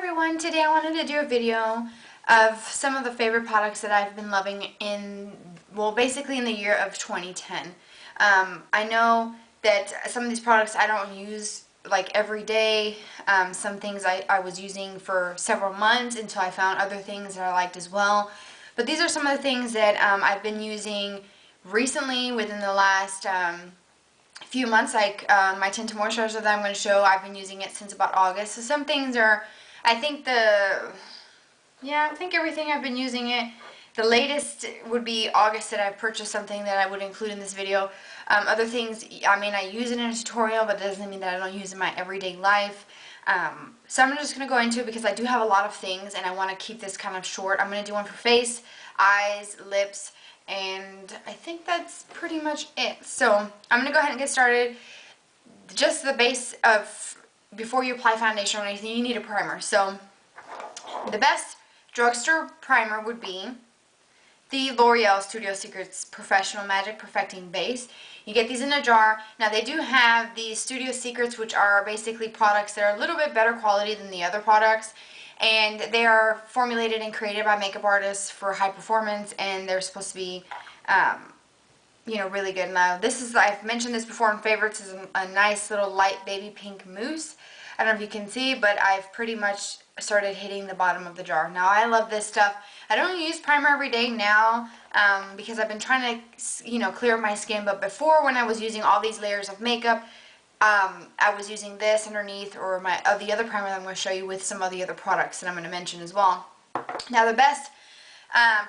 everyone, today I wanted to do a video of some of the favorite products that I've been loving in, well, basically in the year of 2010. I know that some of these products I don't use like every day. Some things I was using for several months until I found other things that I liked as well. But these are some of the things that I've been using recently within the last few months, like my tinted moisturizer that I'm going to show. I've been using it since about August. So some things are, I think everything I've been using it. The latest would be August that I've purchased something that I would include in this video. Other things, I may not use it in a tutorial, but it doesn't mean that I don't use it in my everyday life. So I'm just going to go into it because I do have a lot of things and I want to keep this kind of short. I'm going to do one for face, eyes, lips, and I think that's pretty much it. So I'm going to go ahead and get started. Just the base of, before you apply foundation or anything, you need a primer. So the best drugstore primer would be the L'Oreal Studio Secrets Professional Magic Perfecting Base. You get these in a jar. Now they do have these Studio Secrets, which are basically products that are a little bit better quality than the other products. And they are formulated and created by makeup artists for high performance, and they're supposed to be, you know, really good. Now this is, I've mentioned this before in favorites, is a nice little light baby pink mousse. I don't know if you can see, but I've pretty much started hitting the bottom of the jar. Now I love this stuff. I don't use primer every day now because I've been trying to, you know, clear up my skin. But before, when I was using all these layers of makeup, I was using this underneath, or the other primer that I'm going to show you with some of the other products that I'm going to mention as well. Now the best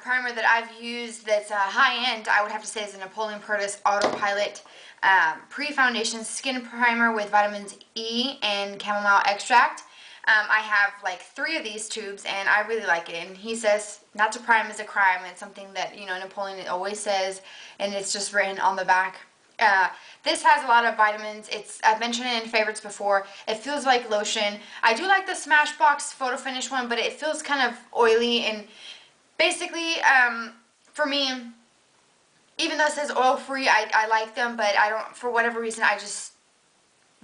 primer that I've used that's high-end, I would have to say, is the Napoleon Purtis Autopilot Pre-Foundation Skin Primer with vitamins E and chamomile extract. I have like 3 of these tubes and I really like it. And he says not to prime is a crime. It's something that, you know, Napoleon always says, and it's just written on the back. This has a lot of vitamins. I've mentioned it in favorites before. It feels like lotion. I do like the Smashbox Photo Finish one, but it feels kind of oily. And basically, for me, even though it says oil-free, I like them, but I don't, for whatever reason, I just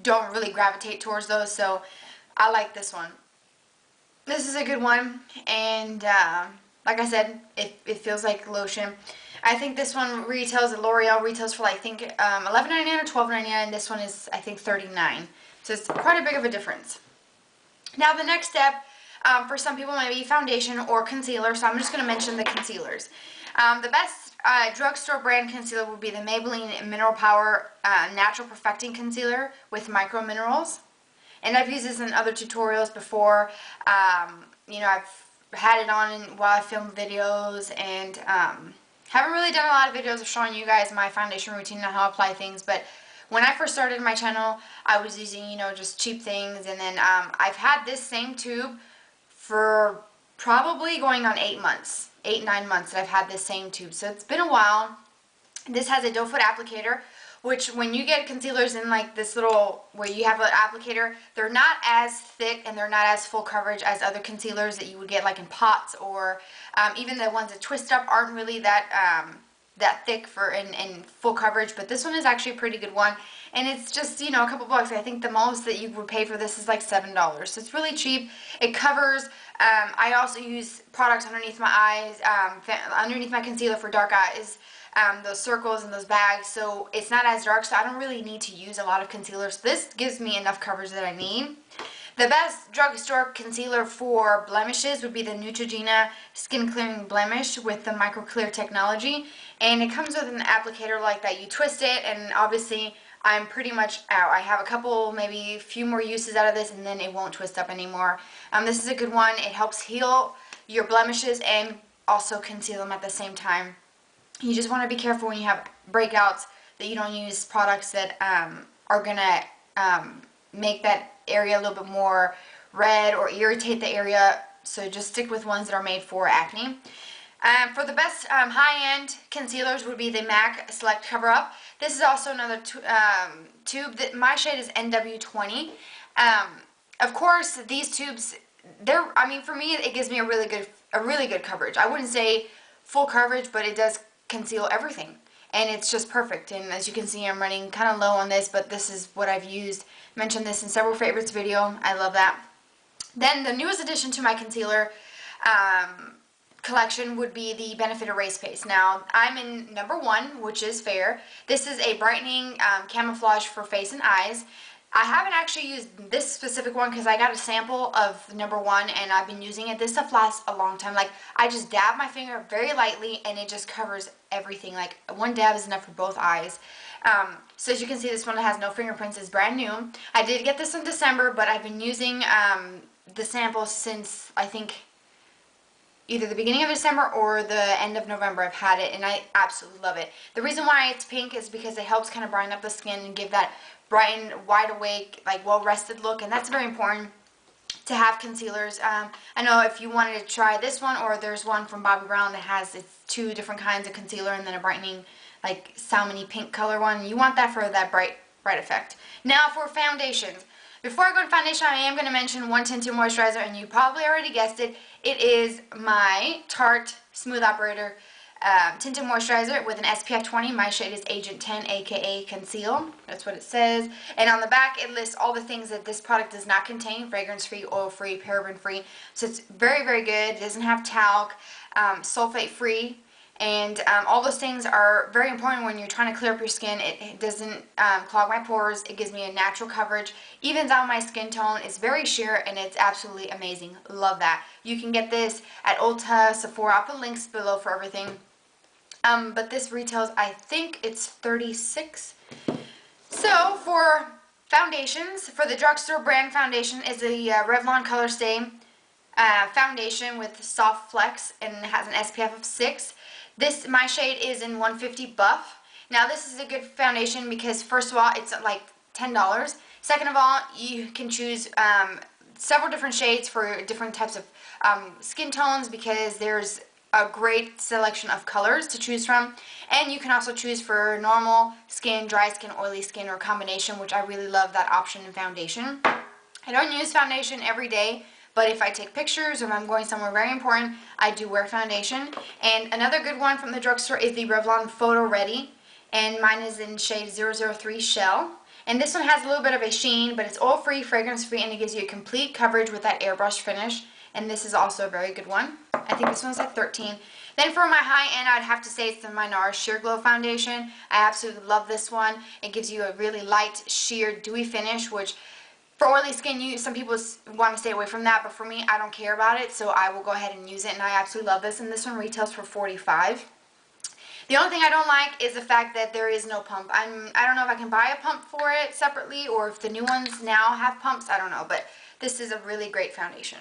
don't really gravitate towards those. So I like this one. This is a good one, and like I said, it feels like lotion. I think this one retails, the L'Oreal retails for, like, I think $11.99 or $12.99. This one is, I think, $39. So it's quite a big of a difference. Now the next step for some people might be foundation or concealer, so I'm just going to mention the concealers. The best drugstore brand concealer would be the Maybelline Mineral Power Natural Perfecting Concealer with micro minerals. And I've used this in other tutorials before. You know, I've had it on while I filmed videos, and haven't really done a lot of videos of showing you guys my foundation routine and how I apply things. But when I first started my channel, I was using, you know, just cheap things. And then I've had this same tube for probably going on 8 months, 9 months that I've had this same tube. So it's been a while. This has a doe foot applicator, which when you get concealers in like this little, where you have an applicator, they're not as thick and they're not as full coverage as other concealers that you would get like in pots, or even the ones that twist up aren't really that that thick for and full coverage. But this one is actually a pretty good one, and it's just, you know, a couple bucks. I think the most that you would pay for this is like $7, so it's really cheap. It covers. I also use products underneath my eyes, underneath my concealer for dark eyes. Those circles and those bags, so it's not as dark, so I don't really need to use a lot of concealer. So this gives me enough coverage that I need. The best drugstore concealer for blemishes would be the Neutrogena Skin Clearing Blemish with the Micro Clear technology, and it comes with an applicator like that. You twist it, and obviously I'm pretty much out. I have a couple, maybe a few more uses out of this, and then it won't twist up anymore. This is a good one. It helps heal your blemishes and also conceal them at the same time. You just want to be careful when you have breakouts that you don't use products that are going to make that area a little bit more red or irritate the area. So just stick with ones that are made for acne. For the best high-end concealers would be the MAC Select Cover Up. This is also another tube. That my shade is NW20. Of course, these tubes, I mean, for me, it gives me a really good coverage. I wouldn't say full coverage, but it does conceal everything, and it's just perfect. And as you can see, I'm running kind of low on this, but this is what I've used. Mentioned this in several favorites video. I love that. Then the newest addition to my concealer collection would be the Benefit Erase Paste. Now, I'm in number 1, which is Fair. This is a brightening camouflage for face and eyes. I haven't actually used this specific one because I got a sample of number 1 and I've been using it. This stuff lasts a long time. Like, I just dab my finger very lightly and it just covers everything. Like, one dab is enough for both eyes. So as you can see, this one has no fingerprints. It's brand new. I did get this in December, but I've been using the sample since, I think, either the beginning of December or the end of November. I've had it and I absolutely love it. The reason why it's pink is because it helps kind of brighten up the skin and give that brightened, wide awake, like well-rested look, and that's very important to have concealers. I know if you wanted to try this one, or there's one from Bobbi Brown that has it's 2 different kinds of concealer and then a brightening, like salmony pink color one. You want that for that bright effect. Now for foundations. Before I go to foundation, I am going to mention one tinted moisturizer, and you probably already guessed it. It is my Tarte Smooth Operator tinted moisturizer with an SPF 20. My shade is Agent 10, aka Conceal. That's what it says. And on the back, it lists all the things that this product does not contain: fragrance-free, oil-free, paraben-free. So it's very, very good. It doesn't have talc, sulfate-free. And all those things are very important when you're trying to clear up your skin. It doesn't clog my pores. It gives me a natural coverage. Evens out my skin tone. It's very sheer and it's absolutely amazing. Love that. You can get this at Ulta, Sephora. I'll put links below for everything. But this retails, I think it's $36. So for foundations, for the drugstore brand foundation is a Revlon Color Stay foundation with soft flex, and it has an SPF of 6. This, my shade is in 150 Buff. Now this is a good foundation because first of all, it's like $10. Second of all, you can choose several different shades for different types of skin tones, because there's a great selection of colors to choose from. And you can also choose for normal skin, dry skin, oily skin, or combination, which I really love that option in foundation. I don't use foundation every day, but if I take pictures or if I'm going somewhere very important, I do wear foundation. And another good one from the drugstore is the Revlon Photo Ready, and mine is in shade 003 Shell. And this one has a little bit of a sheen, but it's oil-free, fragrance-free, and it gives you a complete coverage with that airbrush finish. And this is also a very good one. I think this one's like $13. Then for my high end, I'd have to say it's the NARS Sheer Glow Foundation. I absolutely love this one. It gives you a really light, sheer, dewy finish, which for oily skin, some people want to stay away from that, but for me, I don't care about it, so I will go ahead and use it, and I absolutely love this, and this one retails for $45. The only thing I don't like is the fact that there is no pump. I don't know if I can buy a pump for it separately, or if the new ones now have pumps, I don't know, but this is a really great foundation.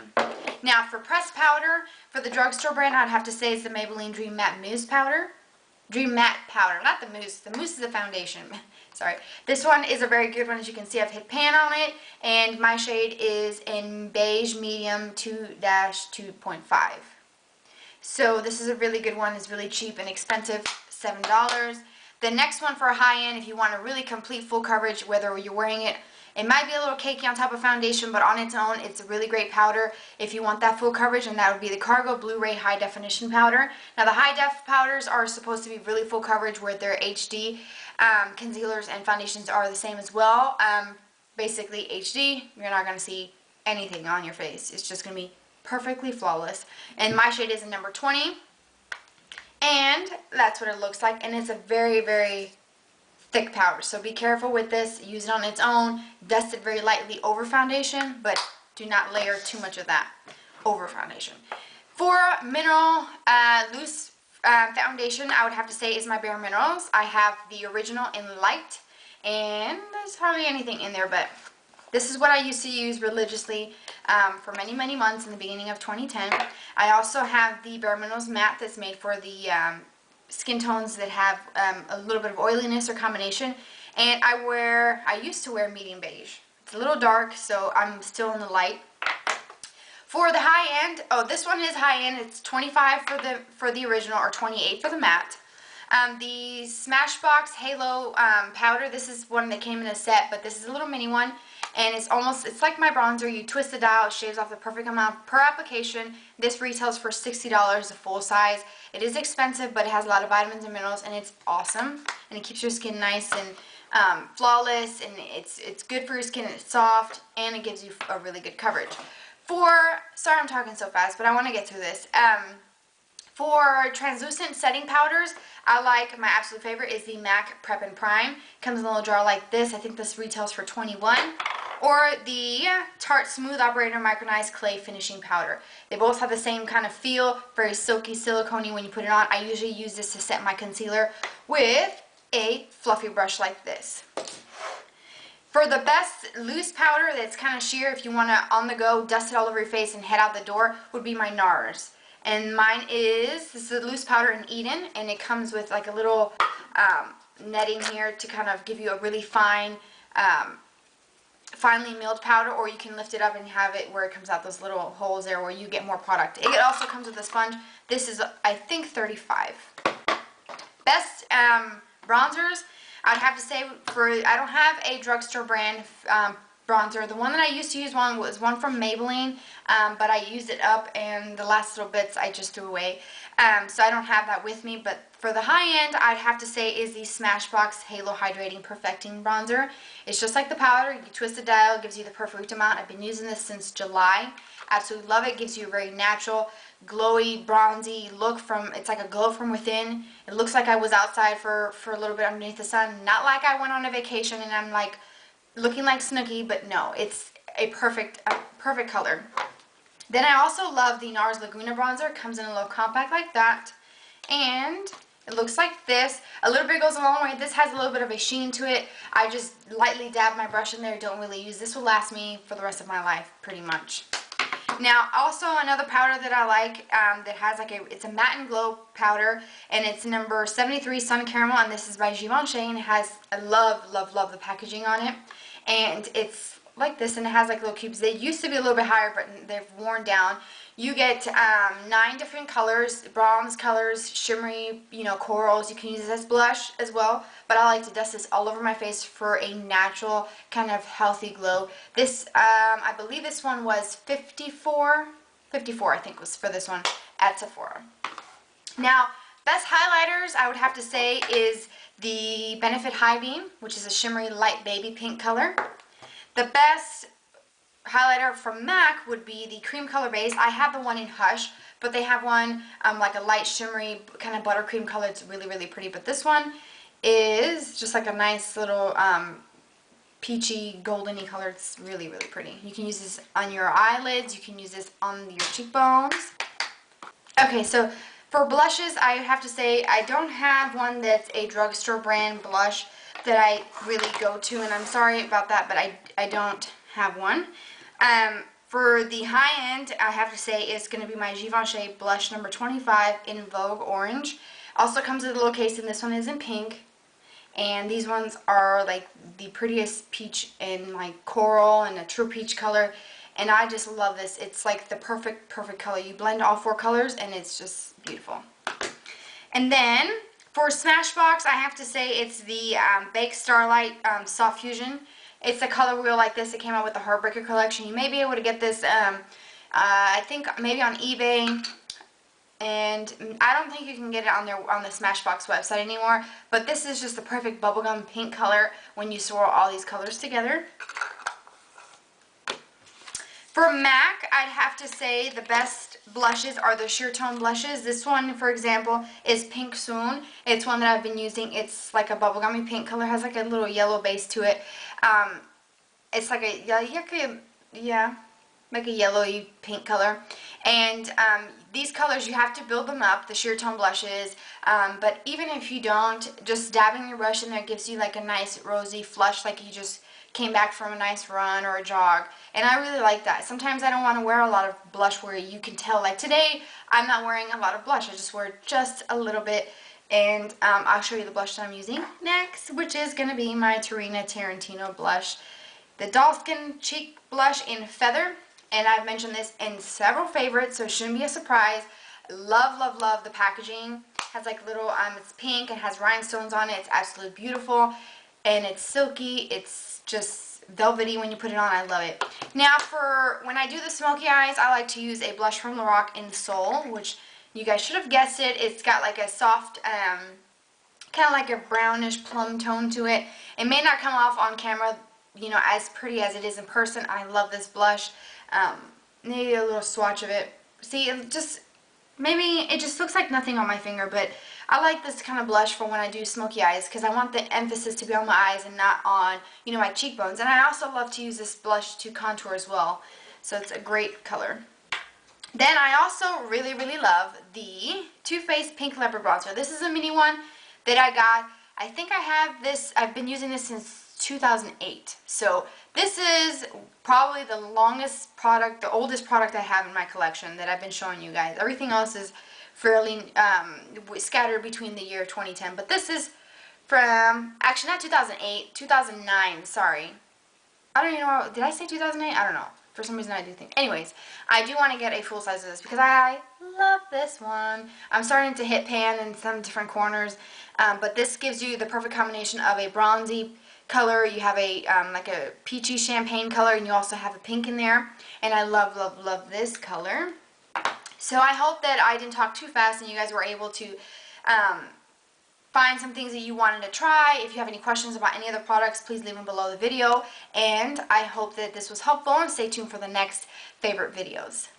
Now for pressed powder, for the drugstore brand, I'd have to say it's the Maybelline Dream Matte Mousse Powder. Dream Matte Powder, not the mousse. The mousse is the foundation. Sorry. This one is a very good one. As you can see, I've hit pan on it, and my shade is in Beige Medium 2-2.5. So this is a really good one. It's really cheap and expensive, $7. The next one for a high end, if you want a really complete full coverage, whether you're wearing it, it might be a little cakey on top of foundation, but on its own, it's a really great powder if you want that full coverage, and that would be the Cargo Blu-ray High Definition Powder. Now, the high def powders are supposed to be really full coverage, where their HD concealers and foundations are the same as well. Basically, HD, you're not going to see anything on your face. It's just going to be perfectly flawless. And my shade is in number 20, and that's what it looks like, and it's a very, very thick powder, so be careful with this. Use it on its own. Dust it very lightly over foundation, but do not layer too much of that over foundation. For mineral loose foundation, I would have to say is my Bare Minerals. I have the original in light, and there's hardly anything in there, but this is what I used to use religiously for many, many months in the beginning of 2010. I also have the Bare Minerals matte that's made for the skin tones that have a little bit of oiliness or combination, and I used to wear medium beige. It's a little dark, so I'm still in the light. For the high end, oh, this one is high end. It's $25 for the original, or $28 for the matte. The Smashbox Halo powder, this is one that came in a set, but this is a little mini one, and it's like my bronzer. You twist the dial, it shaves off the perfect amount per application. This retails for $60 a full size. It is expensive, but it has a lot of vitamins and minerals, and it's awesome, and it keeps your skin nice and flawless, and it's good for your skin, and it's soft, and it gives you a really good coverage. Sorry I'm talking so fast, but I want to get through this. For translucent setting powders, I like, my absolute favorite is the MAC Prep and Prime. Comes in a little jar like this. I think this retails for $21. Or the Tarte Smooth Operator Micronized Clay Finishing Powder. They both have the same kind of feel, very silky, silicone-y when you put it on. I usually use this to set my concealer with a fluffy brush like this. For the best loose powder that's kind of sheer, if you want to on the go, dust it all over your face and head out the door, would be my NARS. And mine is, this is a loose powder in Eden, and it comes with like a little netting here to kind of give you a really fine, finely milled powder, or you can lift it up and have it where it comes out those little holes there where you get more product. It also comes with a sponge. This is, I think, $35. Best bronzers, I'd have to say, I don't have a drugstore brand bronzer. The one that I used to use was one from Maybelline, but I used it up and the last little bits I just threw away. So I don't have that with me, but for the high end, I'd have to say is the Smashbox Halo Hydrating Perfecting Bronzer. It's just like the powder. You twist the dial, it gives you the perfect amount. I've been using this since July. Absolutely love it. It gives you a very natural, glowy, bronzy look. It's like a glow from within. It looks like I was outside for a little bit underneath the sun. Not like I went on a vacation and I'm like looking like Snooki, but no, it's a perfect color. Then I also love the NARS Laguna bronzer. It comes in a little compact like that, and it looks like this. A little bit goes a long way. This has a little bit of a sheen to it. I just lightly dab my brush in there. Don't really use. This will last me for the rest of my life, pretty much. Now, also another powder that I like that has like it's a matte and glow powder, and it's number 73 Sun Caramel, and this is by Givenchy, and it has, I love the packaging on it, and it's like this, and it has like little cubes. They used to be a little bit higher, but they've worn down. You get 9 different colors, bronze colors, shimmery, corals. You can use this as blush as well, but I like to dust this all over my face for a natural kind of healthy glow. This, I believe this one was $54 I think was for this one at Sephora. Now, best highlighters I would have to say is the Benefit High Beam, which is a shimmery light baby pink color. The best highlighter from MAC would be the cream color base. I have the one in Hush, but they have one like a light shimmery kind of buttercream color. It's really, really pretty, but this one is just like a nice little peachy, goldeny color. It's really, really pretty. You can use this on your eyelids. You can use this on your cheekbones. Okay, so for blushes, I have to say I don't have one that's a drugstore brand blush that I really go to, and I'm sorry about that, but I don't have one. For the high end, I have to say it's going to be my Givenchy blush number 25 in Vogue Orange. Also comes with a little case, and this one is in pink. And these ones are like the prettiest peach and like coral and a true peach color. And I just love this. It's like the perfect color. You blend all 4 colors and it's just beautiful. And then for Smashbox, I have to say it's the Baked Starlight Soft Fusion. It's a color wheel like this. It came out with the Heartbreaker collection. You may be able to get this, I think, maybe on eBay. And I don't think you can get it on the Smashbox website anymore. But this is just the perfect bubblegum pink color when you swirl all these colors together. For MAC, I'd have to say the best blushes are the sheer tone blushes. This one, for example, is Pink Swoon. It's one that I've been using. It's like a bubblegummy pink color. Has like a little yellow base to it. It's like like a yellowy pink color. And these colors, you have to build them up, the sheer tone blushes. But even if you don't, just dabbing your brush in there gives you like a nice rosy flush, like you just came back from a nice run or a jog. And I really like that. Sometimes I don't want to wear a lot of blush where you can tell, like today I'm not wearing a lot of blush. I just wear just a little bit. And I'll show you the blush that I'm using next, which is going to be my Tarina Tarantino blush. The Doll Skin Cheek Blush in Feather. And I've mentioned this in several favorites, so it shouldn't be a surprise. Love the packaging. It has like little, it's pink, it has rhinestones on it. It's absolutely beautiful. And it's silky. It's just velvety when you put it on. I love it. Now for when I do the smoky eyes, I like to use a blush from Lorac in Soul, which you guys should have guessed it. It's got like a soft, kind of like a brownish plum tone to it. It may not come off on camera, as pretty as it is in person. I love this blush. maybe a little swatch of it. See, it just, maybe it just looks like nothing on my finger, but I like this kind of blush for when I do smoky eyes because I want the emphasis to be on my eyes and not on, you know, my cheekbones. And I also love to use this blush to contour as well. So it's a great color. Then I also really, really love the Too Faced Pink Leopard Bronzer. This is a mini one that I got. I think I have this, I've been using this since 2008. So this is probably the longest product, the oldest product I have in my collection that I've been showing you guys. Everything else is fairly scattered between the year 2010. But this is from, actually not 2008, 2009, sorry. I don't even know, did I say 2008? I don't know. For some reason I do think. Anyways, I do want to get a full size of this because I love this one. I'm starting to hit pan in some different corners. But this gives you the perfect combination of a bronzy color. You have a like a peachy champagne color, and you also have a pink in there. And I love, love, love this color. So I hope that I didn't talk too fast and you guys were able to find some things that you wanted to try. If you have any questions about any other products, please leave them below the video. And I hope that this was helpful, and stay tuned for the next favorite videos.